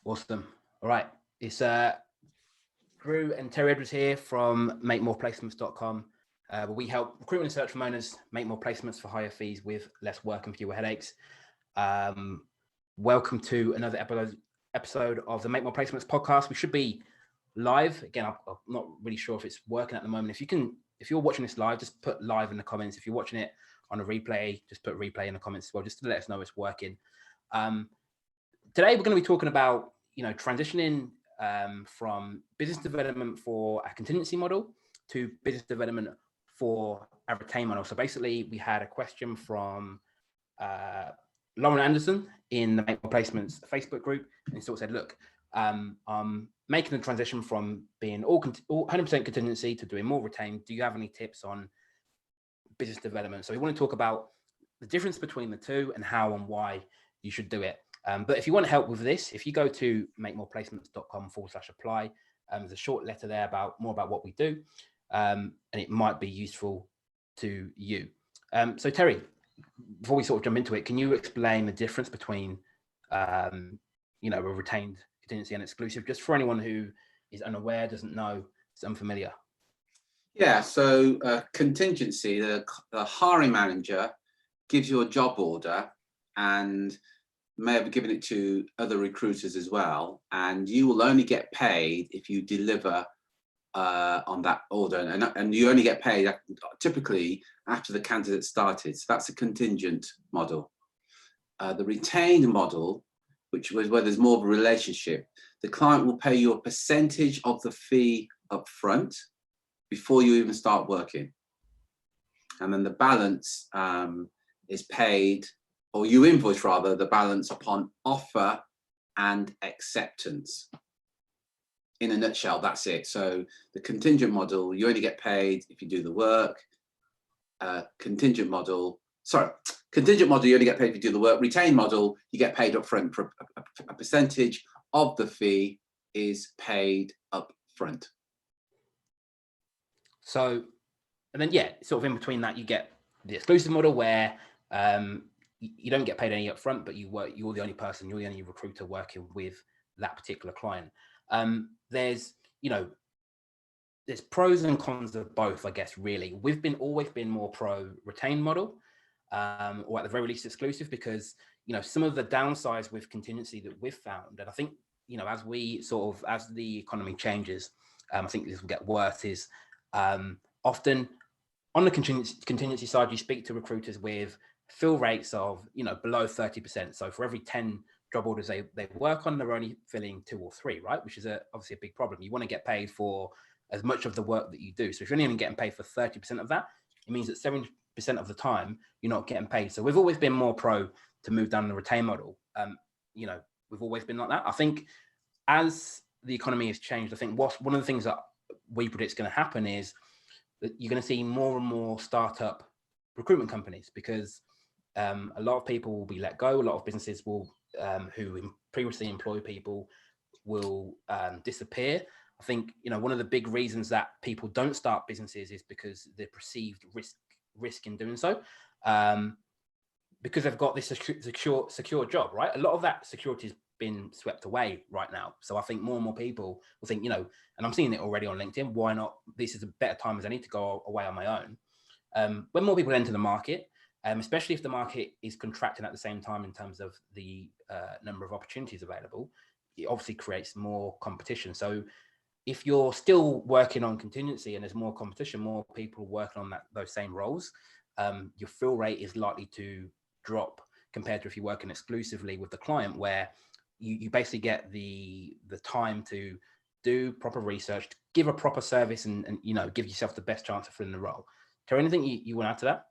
Awesome. All right. It's Drew and Terry Edwards here from MakeMorePlacements.com. Where we help recruitment and search firm owners make more placements for higher fees with less work and fewer headaches. Welcome to another episode of the Make More Placements podcast. We should be live. Again, I'm not really sure if it's working at the moment. If you're watching this live, just put live in the comments. If you're watching it on a replay, just put replay in the comments as well, just to let us know it's working. Today, we're going to be talking about, transitioning from business development for a contingency model to business development for a retain model. So basically, we had a question from Lauren Anderson in the Make More Placements Facebook group, and he sort of said, look, I'm making the transition from being all 100% contingency to doing more retain. Do you have any tips on business development? So we want to talk about the difference between the two and how and why you should do it. But if you want help with this, if you go to makemoreplacements.com/apply, there's a short letter there more about what we do, and it might be useful to you. So Terry, before we sort of jump into it, can you explain the difference between, a retained contingency and exclusive, just for anyone who is unaware, doesn't know, is unfamiliar? Yeah, so contingency, the hiring manager gives you a job order and may have given it to other recruiters as well, and you will only get paid if you deliver on that order, and you only get paid typically after the candidate started. So that's a contingent model. The retained model, which was where there's more of a relationship, the client will pay you a percentage of the fee up front before you even start working, and then the balance is paid, or you invoice rather, the balance upon offer and acceptance. In a nutshell, that's it. So the contingent model, you only get paid if you do the work. Contingent model, you only get paid if you do the work. Retained model, you get paid up front. For a percentage of the fee is paid up front. So, and then, sort of in between that, you get the exclusive model where you don't get paid any up front, but you're the only person, you're the only recruiter working with that particular client. There's pros and cons of both, I guess, really. We've always been more pro retain model, or at the very least exclusive, because, some of the downsides with contingency that we've found, and I think, as the economy changes, I think this will get worse, is often on the contingency side, you speak to recruiters with fill rates of, below 30%. So for every 10 job orders they work on, they're only filling 2 or 3, right? Which is obviously a big problem. You want to get paid for as much of the work that you do. So if you're only even getting paid for 30% of that, it means that 70% of the time you're not getting paid. So we've always been more pro to move down the retain model. We've always been like that. I think as the economy has changed, I think one of the things that we predict is going to happen is that you're going to see more and more startup recruitment companies, because a lot of people will be let go. A lot of businesses will, who previously employ people, will disappear. I think, one of the big reasons that people don't start businesses is because the perceived risk in doing so, because they've got this secure job, right? A lot of that security has been swept away right now. So I think more and more people will think, and I'm seeing it already on LinkedIn, why not? This is a better time as I need to go away on my own. When more people enter the market, especially if the market is contracting at the same time in terms of the number of opportunities available, it obviously creates more competition. So if you're still working on contingency and there's more competition, more people working on those same roles, your fill rate is likely to drop compared to if you're working exclusively with the client, where you basically get the time to do proper research, give a proper service, and give yourself the best chance of filling the role. Terry, anything you want to add to that?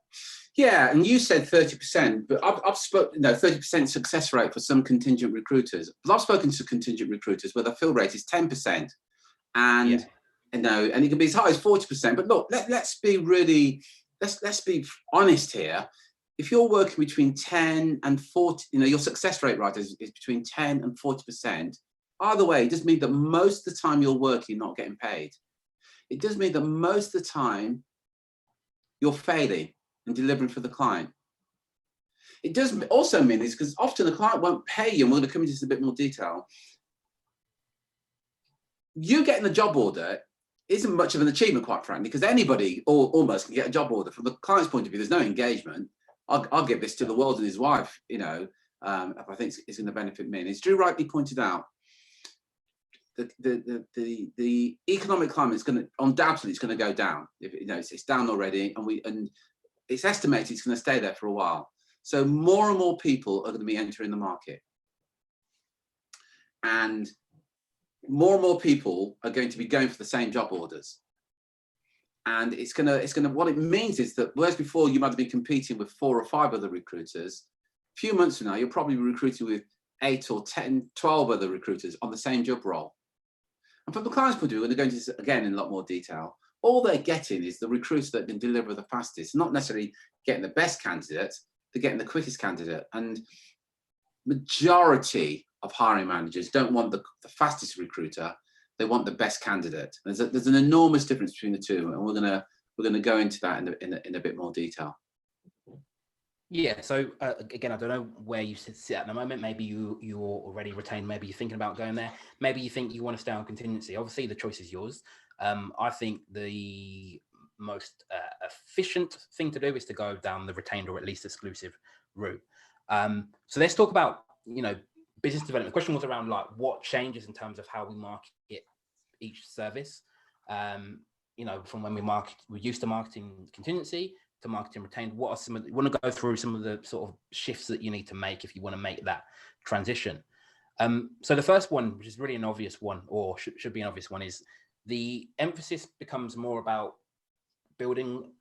Yeah, and you said 30%, but I've spoken 30% success rate for some contingent recruiters. But I've spoken to contingent recruiters where the fill rate is 10%, and and it can be as high as 40%. But look, let's be honest here. If you're working between 10 and 40, your success rate, right, is between 10 and 40%. Either way, it does mean that most of the time you're working, not getting paid. It does mean that most of the time you're failing and delivering for the client. It does also mean this, because often the client won't pay you, and we're going to come into this in a bit more detail. you getting the job order isn't much of an achievement, quite frankly, because anybody almost can get a job order. From the client's point of view, there's no engagement. I'll give this to the world and his wife, you know, if I think it's going to benefit me. And as Drew rightly pointed out, the economic climate is going to, undoubtedly, it's going to go down. You know, it's down already, and it's estimated it's going to stay there for a while. So more and more people are going to be entering the market, and more people are going to be going for the same job orders. And it's gonna what it means is that whereas before you might have been competing with 4 or 5 other recruiters, a few months from now you'll probably be recruiting with 8 or 10, 12 other recruiters on the same job role. And from the client's point of view, we're going to go into this again in a lot more detail. All they're getting is the recruiter that can deliver the fastest, not necessarily getting the best candidate, they're getting the quickest candidate. And majority of hiring managers don't want the fastest recruiter, they want the best candidate. There's an enormous difference between the two, and we're gonna go into that in a bit more detail. Yeah, so again, I don't know where you sit at the moment. Maybe you're already retained, maybe you're thinking about going there, maybe you think you want to stay on contingency. Obviously the choice is yours. I think the most efficient thing to do is to go down the retained or at least exclusive route. So let's talk about, you know, business development. The question was around like what changes in terms of how we market each service. You know, from when we're used to marketing contingency to marketing retained. What are some of you want to go through some of the sort of shifts that you need to make if you want to make that transition? So the first one, which is really an obvious one, or should be an obvious one, is the emphasis becomes more about building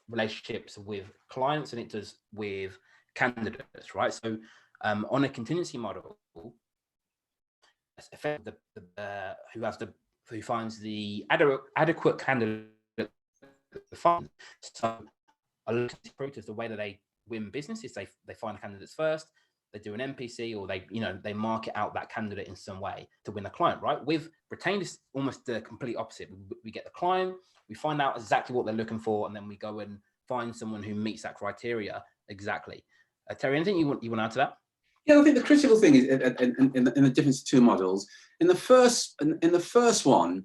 relationships with clients than it does with candidates, right? So on a contingency model, who finds the adequate candidate. So a lot of recruiters, the way that they win business is they find the candidates first, they do an NPC, or they market out that candidate in some way to win a client, right? With retained, it's almost the complete opposite. We get the client, we find out exactly what they're looking for, and then we go and find someone who meets that criteria exactly. Terry, anything you want to add to that? Yeah, I think the critical thing is in the difference of two models. In the first one,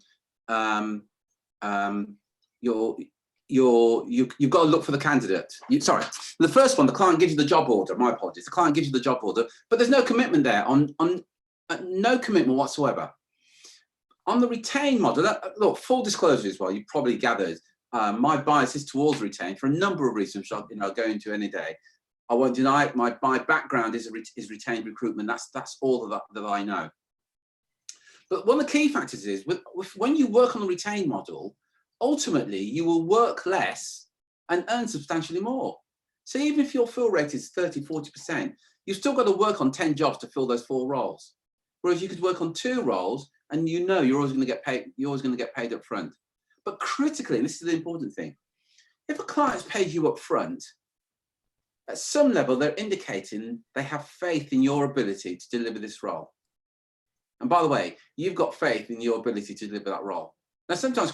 you've got to look for the candidate. The first one, the client gives you the job order. My apologies. The client gives you the job order, but there's no commitment there no commitment whatsoever. On the retained model, look, full disclosure as well, you probably gathered, my bias is towards retained for a number of reasons, which I'll go into any day. I won't deny it. My background is retained recruitment. That's all that I know. But one of the key factors is when you work on the retained model, ultimately you will work less and earn substantially more. So even if your fill rate is 30–40%, you've still got to work on 10 jobs to fill those 4 roles. Whereas you could work on 2 roles, and you know you're always going to get paid. You're always going to get paid up front. But critically, and this is the important thing, if a client's paid you up front, at some level, they're indicating they have faith in your ability to deliver this role. And by the way, you've got faith in your ability to deliver that role. Now, sometimes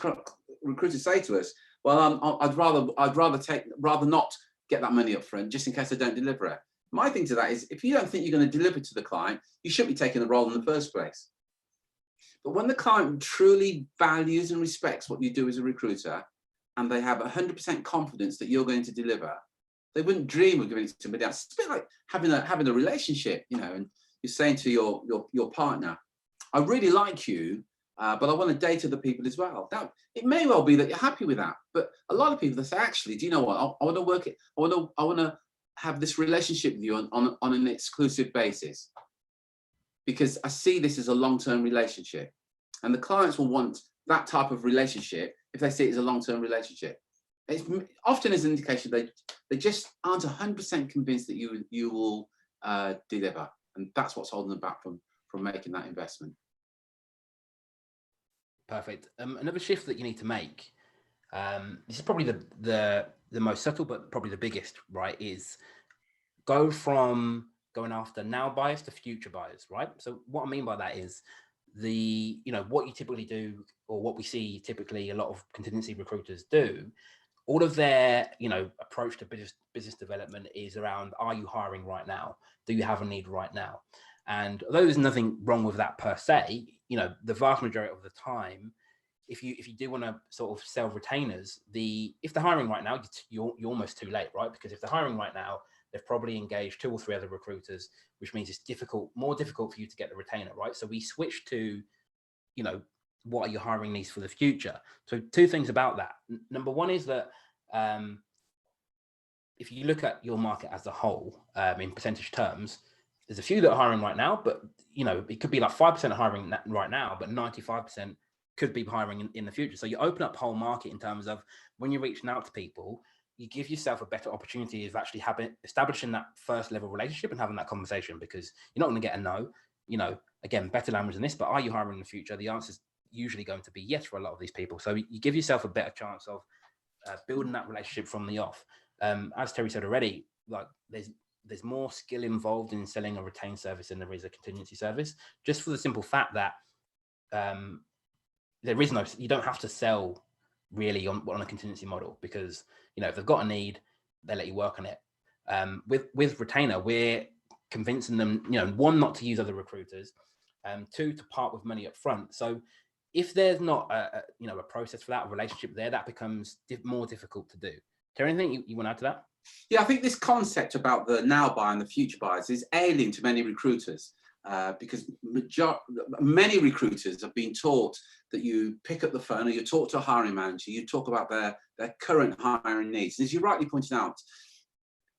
recruiters say to us, "Well, I'd rather not get that money up front, just in case I don't deliver it." My thing to that is, if you don't think you're going to deliver to the client, you shouldn't be taking the role in the first place. But when the client truly values and respects what you do as a recruiter, and they have 100% confidence that you're going to deliver, they wouldn't dream of giving it to somebody else. It's a bit like having a relationship, you know, and you're saying to your partner, "I really like you, but I want to date other people as well." Now, it may well be that you're happy with that, but a lot of people, they say, "Actually, do you know what? I want to work it. I want to have this relationship with you on an exclusive basis, because I see this as a long-term relationship." And the clients will want that type of relationship if they see it as a long-term relationship. It's often as an indication they just aren't 100% convinced that you will deliver, and that's what's holding them back from making that investment. Perfect. Another shift that you need to make, this is probably the most subtle, but probably the biggest, right, is go from going after now buyers to future buyers, right? So what I mean by that is what you typically do, or what we see typically a lot of contingency recruiters do, all of their, approach to business development is around, are you hiring right now? Do you have a need right now? And although there's nothing wrong with that per se, you know, the vast majority of the time, if you do want to sort of sell retainers, if they're hiring right now, you're almost too late, right? Because if they're hiring right now, they've probably engaged 2 or 3 other recruiters, which means it's more difficult for you to get the retainer, right? So we switch to, you know, what are your hiring needs for the future? So 2 things about that. Number one is that if you look at your market as a whole, in percentage terms, there's a few that are hiring right now, but you know, it could be like 5% hiring right now, but 95% could be hiring in the future. So you open up the whole market in terms of when you're reaching out to people, you give yourself a better opportunity of actually establishing that first level relationship and having that conversation, because you're not going to get a no. You know, again, better language than this, but are you hiring in the future? The answer is usually going to be yes for a lot of these people. So you give yourself a better chance of building that relationship from the off. As Terry said already, like there's more skill involved in selling a retained service than there is a contingency service, just for the simple fact that there is you don't have to sell really on a contingency model, because you know, if they've got a need, they let you work on it. With retainer, we're convincing them, you know, 1, not to use other recruiters, 2, to part with money up front. So if there's not a process for that, a relationship there, that becomes more difficult to do. Terry, anything you want to add to that? Yeah, I think this concept about the now buyer and the future buyers is alien to many recruiters, because many recruiters have been taught that you pick up the phone or you talk to a hiring manager, you talk about their current hiring needs. And as you rightly pointed out,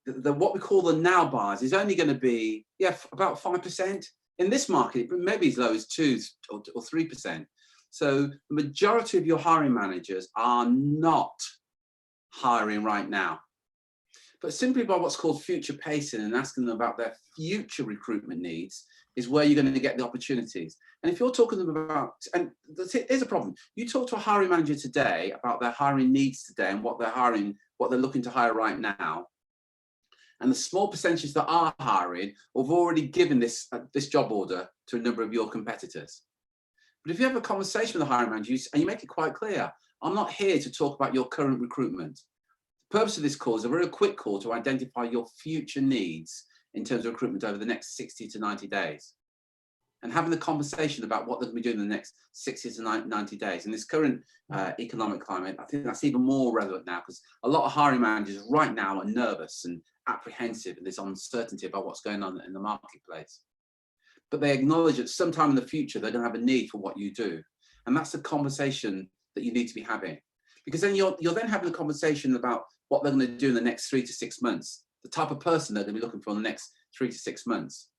what we call the now buyers is only going to be about 5% in this market, maybe as low as 2 or 3%. So the majority of your hiring managers are not hiring right now. But simply by what's called future pacing and asking them about their future recruitment needs is where you're going to get the opportunities. And if you're talking to them about, and here's a problem, you talk to a hiring manager today about their hiring needs today and what they're looking to hire right now, and the small percentages that are hiring have already given this job order to a number of your competitors. But if you have a conversation with the hiring manager and you make it quite clear, I'm not here to talk about your current recruitment. The purpose of this call is a very quick call to identify your future needs in terms of recruitment over the next 60 to 90 days. And having the conversation about what they're going to be doing in the next 60 to 90 days. In this current economic climate, I think that's even more relevant now, because a lot of hiring managers right now are nervous and apprehensive, and there's uncertainty about what's going on in the marketplace. But they acknowledge that sometime in the future, they're going to have a need for what you do. And that's the conversation that you need to be having. Because then you're then having a conversation about what they're going to do in the next 3 to 6 months, the type of person they're going to be looking for in the next 3 to 6 months.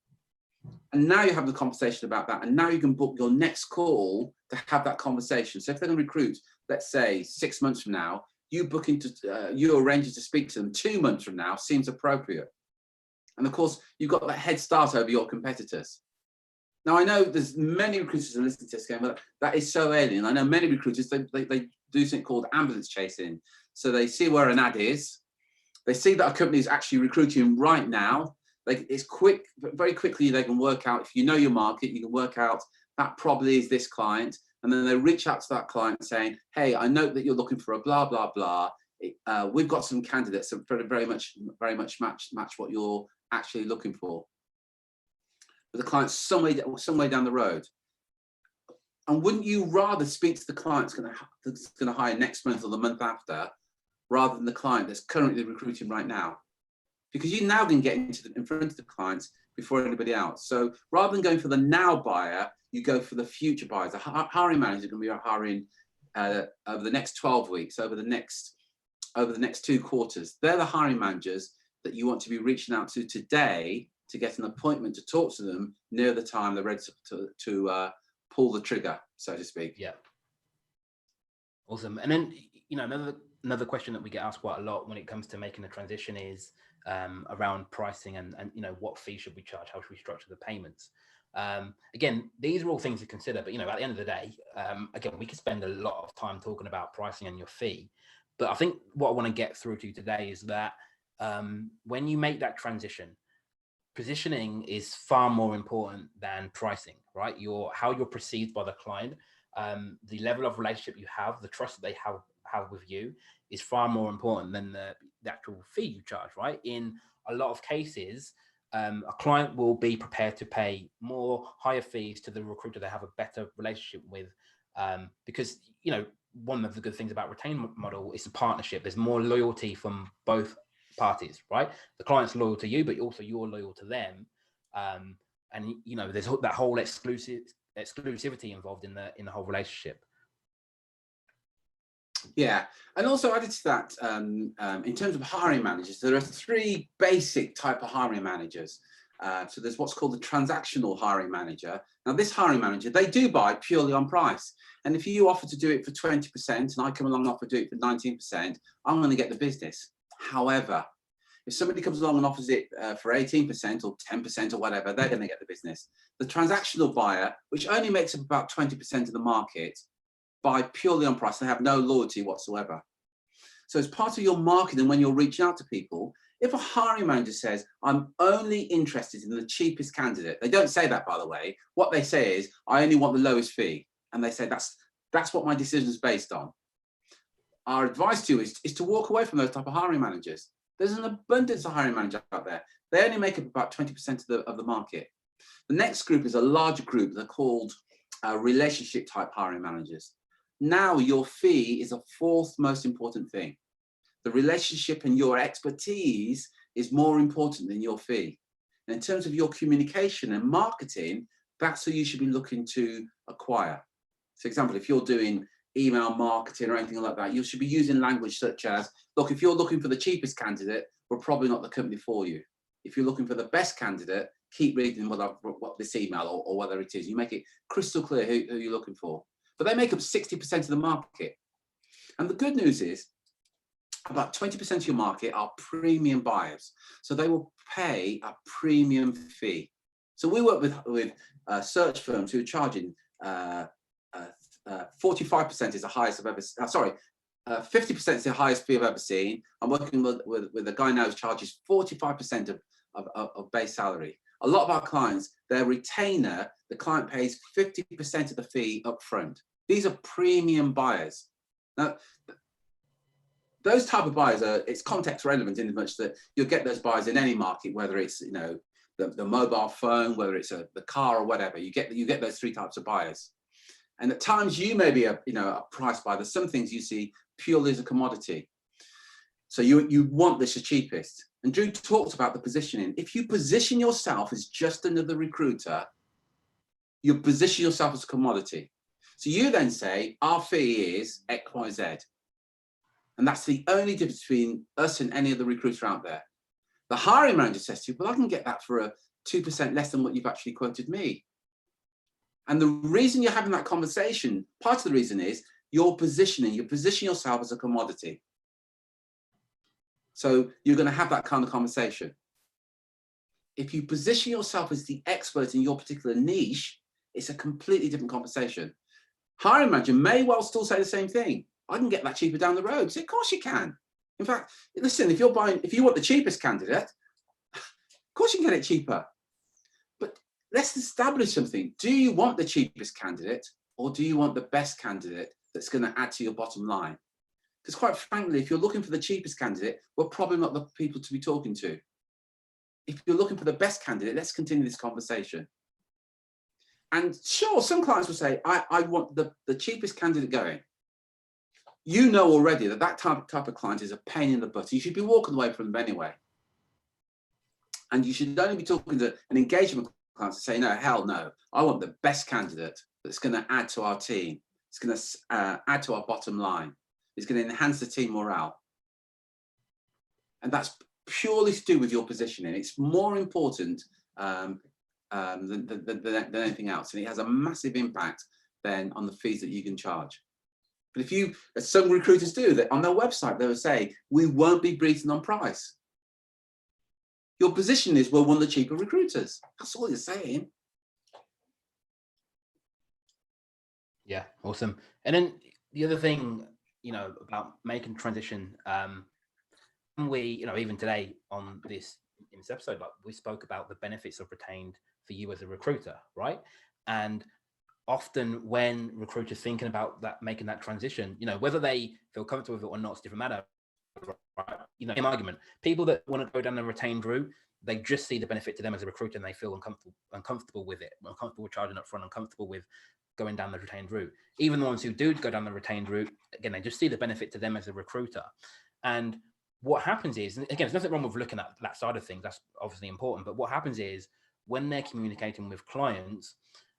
And now you have the conversation about that. And now you can book your next call to have that conversation. So if they're going to recruit, let's say 6 months from now, you arranging to speak to them 2 months from now seems appropriate. And of course, you've got that head start over your competitors. Now, I know there's many recruiters who are listening to this game, but that is so alien. I know many recruiters, they do something called ambulance chasing. So they see where an ad is. They see that a company is actually recruiting right now. It's quick, but very quickly they can work out, if you know your market, you can work out that probably is this client. And then they reach out to that client saying, hey, I know that you're looking for a blah, blah, blah. We've got some candidates that very much match what you're actually looking for. But the client's some way down the road. And wouldn't you rather speak to the client that's going to hire next month or the month after, rather than the client that's currently recruiting right now? Because you now can get in front of the clients before anybody else. So rather than going for the now buyer, you go for the future buyers. The hiring manager is going to be hiring over the next 12 weeks, over the next 2 quarters. They're the hiring managers that you want to be reaching out to today to get an appointment to talk to them near the time they're ready to pull the trigger, so to speak. Yeah. Awesome. And then, you know, another question that we get asked quite a lot when it comes to making a transition is around pricing and you know, what fee should we charge? How should we structure the payments? Again, these are all things to consider, but you know, at the end of the day, again, we could spend a lot of time talking about pricing and your fee, but I think what I want to get through to you today is that when you make that transition, positioning is far more important than pricing, right? How you're perceived by the client, the level of relationship you have, the trust that they have with you is far more important than the actual fee you charge, right? In a lot of cases, a client will be prepared to pay higher fees to the recruiter they have a better relationship with, because, you know, one of the good things about retained model is the partnership. There's more loyalty from both parties, right? The client's loyal to you, but also you're loyal to them. And, you know, there's that whole exclusivity involved in the whole relationship. Yeah, and also added to that, in terms of hiring managers, there are 3 basic type of hiring managers. So there's what's called the transactional hiring manager. Now, this hiring manager, they do buy purely on price. And if you offer to do it for 20% and I come along and offer to do it for 19%, I'm going to get the business. However, if somebody comes along and offers it for 18% or 10% or whatever, they're going to get the business. The transactional buyer, which only makes up about 20% of the market, buy purely on price and have no loyalty whatsoever. So as part of your marketing, when you're reaching out to people, if a hiring manager says, I'm only interested in the cheapest candidate, they don't say that, by the way. What they say is, I only want the lowest fee. And they say, that's what my decision is based on. Our advice to you is to walk away from those type of hiring managers. There's an abundance of hiring managers out there. They only make up about 20% of the market. The next group is a larger group. They're called relationship type hiring managers. Now your fee is the 4th most important thing. The relationship and your expertise is more important than your fee. And in terms of your communication and marketing, that's who you should be looking to acquire. For example, if you're doing email marketing or anything like that, you should be using language such as, look, if you're looking for the cheapest candidate, we're probably not the company for you. If you're looking for the best candidate, keep reading what this email or whether it is. You make it crystal clear who you're looking for. But they make up 60% of the market. And the good news is about 20% of your market are premium buyers. So they will pay a premium fee. So we work with search firms who are charging 45% is the highest I've ever seen. 50% is the highest fee I've ever seen. I'm working with a guy now who charges 45% of base salary. A lot of our clients, their retainer, the client pays 50% of the fee up front. These are premium buyers. Now, those type of buyers it's context relevant in as much that you'll get those buyers in any market, whether it's, you know, the mobile phone, whether it's the car or whatever. You get those 3 types of buyers. And at times you may be a price buyer. There's some things you see purely as a commodity. So you want this the cheapest. And Drew talked about the positioning. If you position yourself as just another recruiter, you position yourself as a commodity. So you then say, our fee is X, Y, Z. And that's the only difference between us and any other recruiter out there. The hiring manager says to you, well, I can get that for a 2% less than what you've actually quoted me. And the reason you're having that conversation, part of the reason is you're positioning yourself as a commodity. So you're going to have that kind of conversation. If you position yourself as the expert in your particular niche, it's a completely different conversation. Hiring manager may well still say the same thing. I can get that cheaper down the road. So of course you can. In fact, listen, if you want the cheapest candidate, of course you can get it cheaper. But let's establish something. Do you want the cheapest candidate or do you want the best candidate that's going to add to your bottom line? Because quite frankly, if you're looking for the cheapest candidate, we're probably not the people to be talking to. If you're looking for the best candidate, let's continue this conversation. And sure, some clients will say, I want the cheapest candidate going. You know already that type of client is a pain in the butt. You should be walking away from them anyway. And you should only be talking to an engagement client to say, no, hell no. I want the best candidate that's going to add to our team. It's going to add to our bottom line. It's going to enhance the team morale. And that's purely to do with your positioning. It's more important than anything else. And it has a massive impact then on the fees that you can charge. But as some recruiters do, that on their website, they will say, we won't be beaten on price. Your position is, we're one of the cheaper recruiters. That's all you're saying. Yeah, awesome. And then the other thing, about making transition, we, even today in this episode, like we spoke about the benefits of retained for you as a recruiter, right? And often when recruiters thinking about making that transition, whether they feel comfortable with it or not, it's a different matter. right? You know, same argument. People that want to go down the retained route, they just see the benefit to them as a recruiter, and they feel uncomfortable with it, uncomfortable charging up front, uncomfortable with going down the retained route. Even the ones who do go down the retained route, again, they just see the benefit to them as a recruiter. And what happens is, again, there's nothing wrong with looking at that side of things. That's obviously important. But what happens is when they're communicating with clients,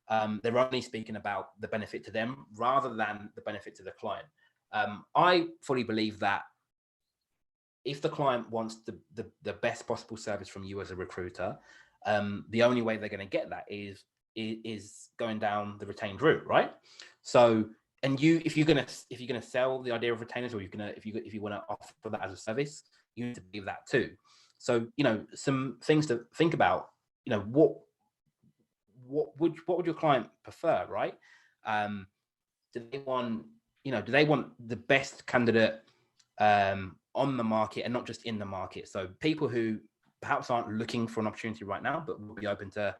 they're only speaking about the benefit to them rather than the benefit to the client. I fully believe that if the client wants the best possible service from you as a recruiter, the only way they're going to get that is going down the retained route, right? So, and if you're gonna sell the idea of retainers, or if you want to offer that as a service, you need to believe that too. So, you know, some things to think about. You know, what would your client prefer, right? Do they want the best candidate on the market and not just in the market? So people who perhaps aren't looking for an opportunity right now, but will be open to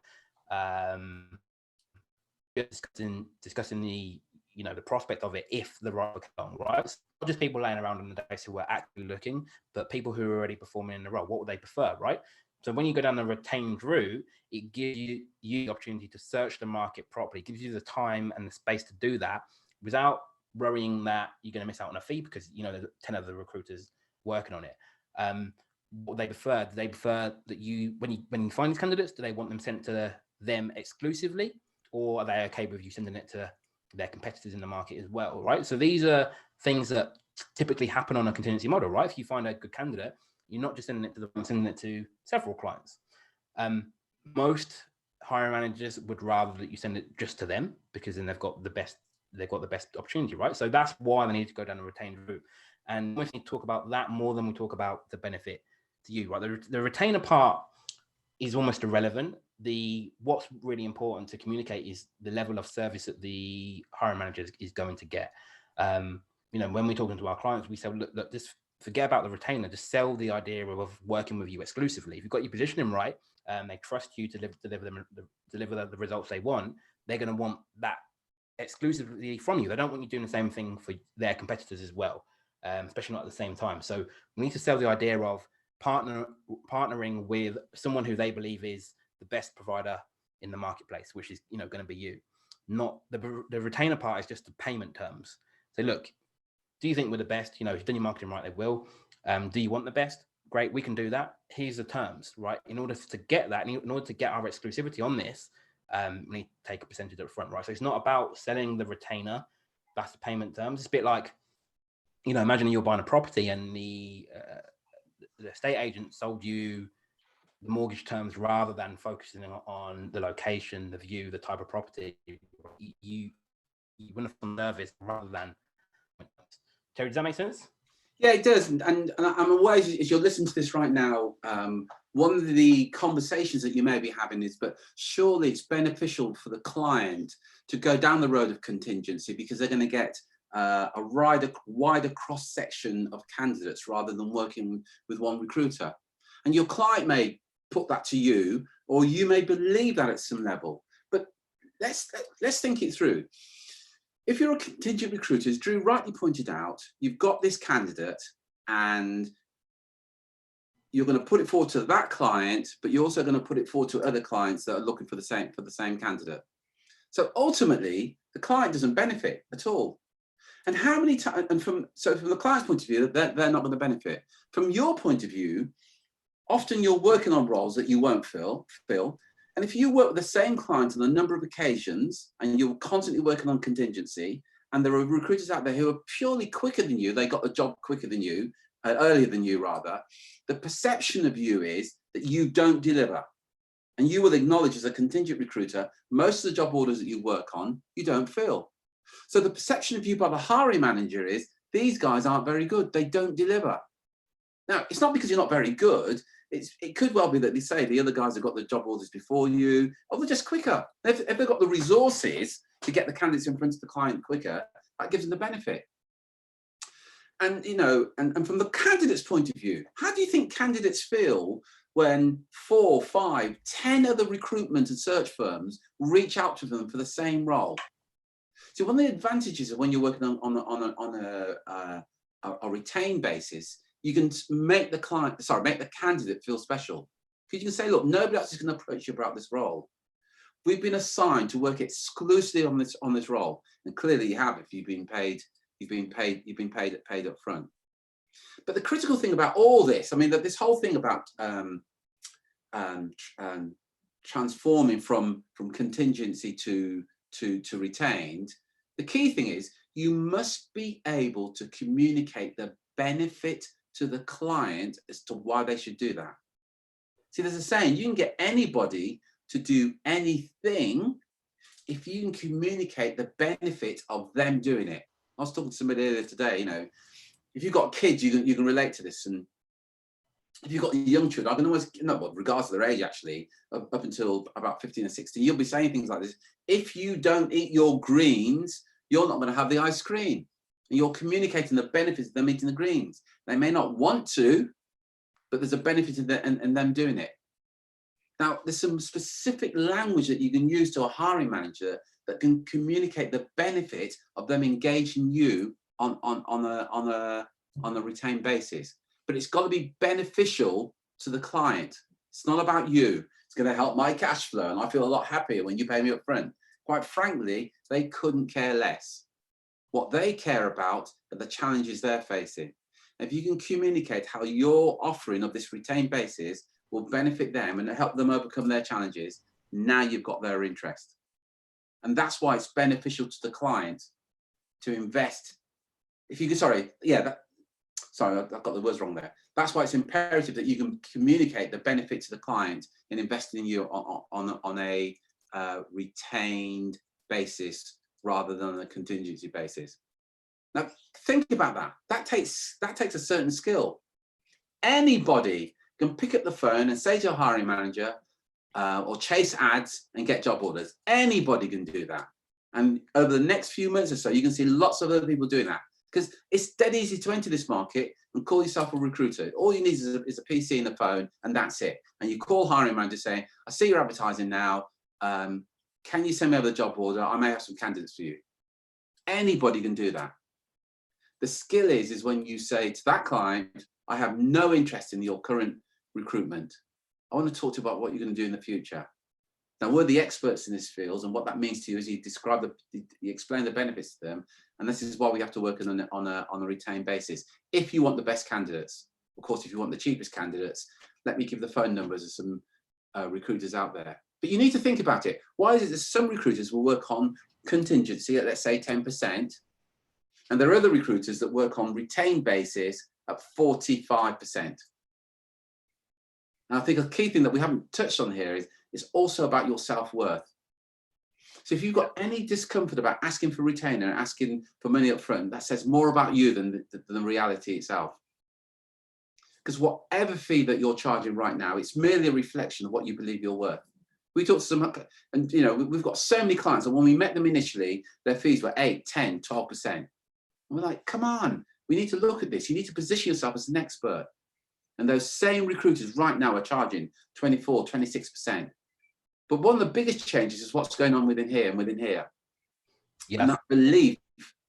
discussing the the prospect of it if the right comes along, right? So not just people laying around on the days who are actually looking, but people who are already performing in the role. What would they prefer, right? So when you go down the retained route, it gives you the opportunity to search the market properly. It gives you the time and the space to do that without worrying that you're going to miss out on a fee because there's 10 other recruiters working on it. What they prefer? Do they prefer that when you find these candidates, do they want them sent to them exclusively, or are they okay with you sending it to their competitors in the market as well, right? So these are things that typically happen on a contingency model, right? If you find a good candidate, you're not just sending it to them, you're sending it to several clients. Most hiring managers would rather that you send it just to them because then they've got the best opportunity, right? So that's why they need to go down a retained route. And we need to talk about that more than we talk about the benefit to you, right? The retainer part is almost irrelevant. What's really important to communicate is the level of service that the hiring manager is going to get. When we're talking to our clients, we say, look, just forget about the retainer. Just sell the idea of working with you exclusively. If you've got your positioning right, they trust you to deliver the results they want. They're going to want that exclusively from you. They don't want you doing the same thing for their competitors as well, especially not at the same time. So we need to sell the idea of partnering with someone who they believe is the best provider in the marketplace, which is going to be you. Not the retainer part is just the payment terms. So look, do you think we're the best? If you've done your marketing right, they will. Do you want the best? Great, we can do that. Here's the terms, right? In order to get that, in order to get our exclusivity on this, we need to take a percentage up front, right? So it's not about selling the retainer. That's the payment terms. It's a bit like, imagine you're buying a property and the estate agent sold you the mortgage terms rather than focusing on the location, the view, the type of property. You wouldn't feel nervous rather than. Terry, does that make sense? Yeah, it does. And I'm aware as you're listening to this right now, one of the conversations that you may be having is, but surely it's beneficial for the client to go down the road of contingency because they're going to get a wider cross-section of candidates rather than working with one recruiter. And your client may put that to you, or you may believe that at some level. But let's think it through. If you're a contingent recruiter, as Drew rightly pointed out, you've got this candidate and you're going to put it forward to that client, but you're also going to put it forward to other clients that are looking for the same candidate. So ultimately, the client doesn't benefit at all. And how many times? And from the client's point of view, they're not going to benefit. From your point of view, often you're working on roles that you won't fill. And if you work with the same client on a number of occasions and you're constantly working on contingency, and there are recruiters out there who are purely quicker than you, they got the job quicker than you, earlier than you rather, the perception of you is that you don't deliver. And you will acknowledge as a contingent recruiter, most of the job orders that you work on, you don't fill. So the perception of you by the hiring manager is, these guys aren't very good, they don't deliver. Now, it's not because you're not very good. It could well be that they say the other guys have got the job orders before you, or they're just quicker. If they've got the resources to get the candidates in front of the client quicker, that gives them the benefit. And, and from the candidate's point of view, how do you think candidates feel when 4, 5, 10 other recruitment and search firms reach out to them for the same role? So one of the advantages of when you're working on a retained basis you can make the candidate feel special. Because you can say, look, nobody else is going to approach you about this role. We've been assigned to work exclusively on this role, and clearly you have if you've been paid up front. But the critical thing about all this, I mean, that this whole thing about transforming from contingency to retained, the key thing is you must be able to communicate the benefit to the client as to why they should do that. See, there's a saying, you can get anybody to do anything if you can communicate the benefit of them doing it. I was talking to somebody earlier today, you know, if you've got kids, you can relate to this. And if you've got young children, I can always, regardless of their age actually, up until about 15 or 16, you'll be saying things like this. If you don't eat your greens, you're not going to have the ice cream. And you're communicating the benefits of them eating the greens. They may not want to, but there's a benefit in them doing it. Now, there's some specific language that you can use to a hiring manager that can communicate the benefit of them engaging you on a retained basis. But it's got to be beneficial to the client. It's not about you. It's going to help my cash flow, and I feel a lot happier when you pay me up front. Quite frankly, they couldn't care less. What they care about are the challenges they're facing. If you can communicate how your offering of this retained basis will benefit them and help them overcome their challenges, now you've got their interest. And that's why it's beneficial to the client to invest. If you could, sorry, I've got the words wrong there. That's why it's imperative that you can communicate the benefit to the client in investing in you on a retained basis rather than a contingency basis. Now, think about that. That takes a certain skill. Anybody can pick up the phone and say to a hiring manager or chase ads and get job orders. Anybody can do that. And over the next few months or so, you can see lots of other people doing that, because it's dead easy to enter this market and call yourself a recruiter. All you need is a PC and a phone, and that's it. And you call hiring manager saying, I see you're advertising now. Can you send me over the job order? I may have some candidates for you. Anybody can do that. The skill is when you say to that client, I have no interest in your current recruitment. I want to talk to you about what you're going to do in the future. Now, we're the experts in this field, and what that means to you is you explain the benefits to them, and this is why we have to work on a retained basis. If you want the best candidates, of course, if you want the cheapest candidates, let me give the phone numbers of some recruiters out there. But you need to think about it. Why is it that some recruiters will work on contingency at, let's say, 10%, and there are other recruiters that work on retained basis at 45%? And I think a key thing that we haven't touched on here is it's also about your self-worth. So if you've got any discomfort about asking for retainer and asking for money up front, that says more about you than the reality itself. Because whatever fee that you're charging right now, it's merely a reflection of what you believe you're worth. We talked to some, and we've got so many clients, and when we met them initially, their fees were 8, 10, 12%. And we're like, come on, we need to look at this. You need to position yourself as an expert. And those same recruiters right now are charging 24, 26%. But one of the biggest changes is what's going on within here and within here. Yeah. And that belief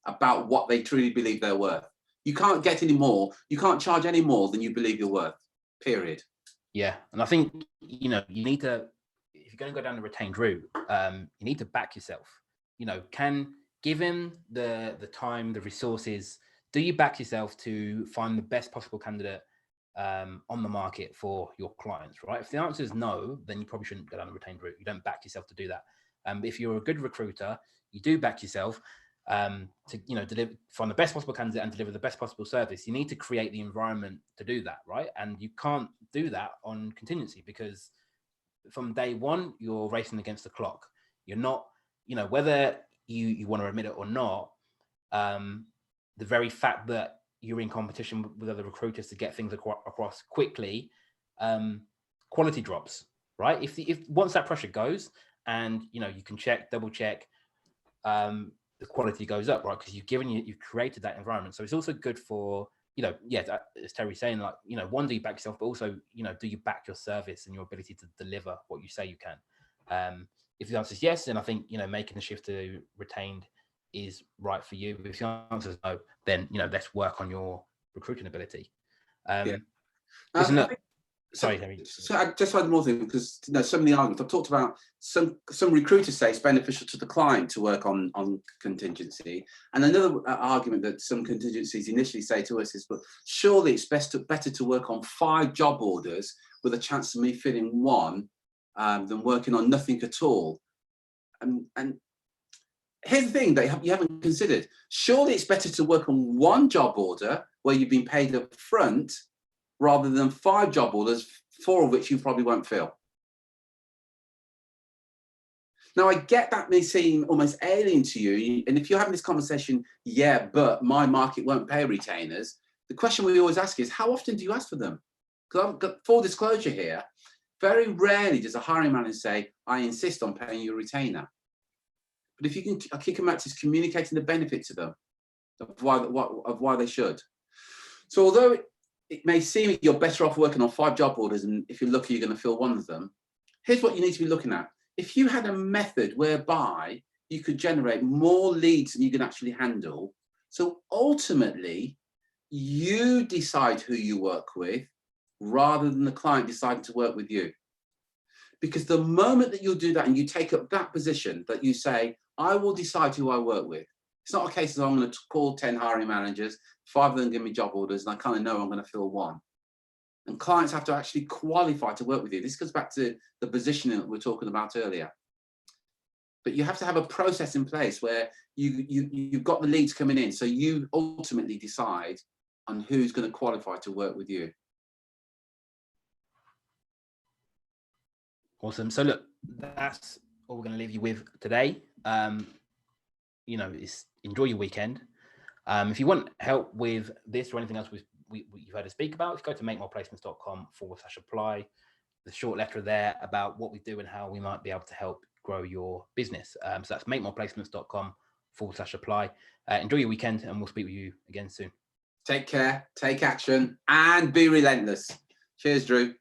about what they truly believe they're worth. You can't get any more. You can't charge any more than you believe you're worth, period. Yeah. And I think, you need to, if you're going to go down the retained route, you need to back yourself. Given the time, the resources, do you back yourself to find the best possible candidate on the market for your clients, right? If the answer is no, then you probably shouldn't go down the retained route. You don't back yourself to do that. If you're a good recruiter, you do back yourself to find the best possible candidate and deliver the best possible service. You need to create the environment to do that, right? And you can't do that on contingency, because from day one, you're racing against the clock. You're not, whether you want to admit it or not, the very fact that you're in competition with other recruiters to get things across quickly, quality drops, right? If once that pressure goes, and you can double check, the quality goes up, right? Because you've created that environment. So it's also good for, as Terry's saying, like, one, do you back yourself, but also, do you back your service and your ability to deliver what you say you can? If the answer is yes, then I think, making the shift to retained is right for you. If the answer is no, then let's work on your recruiting ability. Yeah. Listen, look, sorry, Henry. So I just one more thing, because so many arguments I've talked about. Some recruiters say it's beneficial to the client to work on contingency, and another argument that some contingencies initially say to us is, but surely it's better to work on 5 job orders with a chance of me filling one than working on nothing at all. And here's the thing that you haven't considered. Surely it's better to work on 1 job order where you've been paid up front rather than 5 job orders, 4 of which you probably won't fill. Now, I get that may seem almost alien to you. And if you're having this conversation, yeah, but my market won't pay retainers. The question we always ask is, how often do you ask for them? Because I've got full disclosure here. Very rarely does a hiring manager say, I insist on paying you a retainer. But if you can, I kick them out to communicating the benefit to them of why they should. So although it may seem you're better off working on 5 job orders, and if you're lucky, you're going to fill 1 of them, here's what you need to be looking at. If you had a method whereby you could generate more leads than you can actually handle, so ultimately you decide who you work with rather than the client deciding to work with you. Because the moment that you'll do that and you take up that position, that you say, I will decide who I work with. It's not a case of I'm going to call 10 hiring managers, 5 of them give me job orders, and I kind of know I'm going to fill 1. And clients have to actually qualify to work with you. This goes back to the positioning that we were talking about earlier. But you have to have a process in place where you've got the leads coming in, so you ultimately decide on who's going to qualify to work with you. Awesome. So look, that's all we're going to leave you with today. You know, enjoy your weekend. If you want help with this or anything else you've heard us speak about, if you go to makemoreplacements.com/apply, the short letter there about what we do and how we might be able to help grow your business. So that's makemoreplacements.com/apply. Enjoy your weekend, and we'll speak with you again soon. Take care, take action, and be relentless. Cheers, Drew.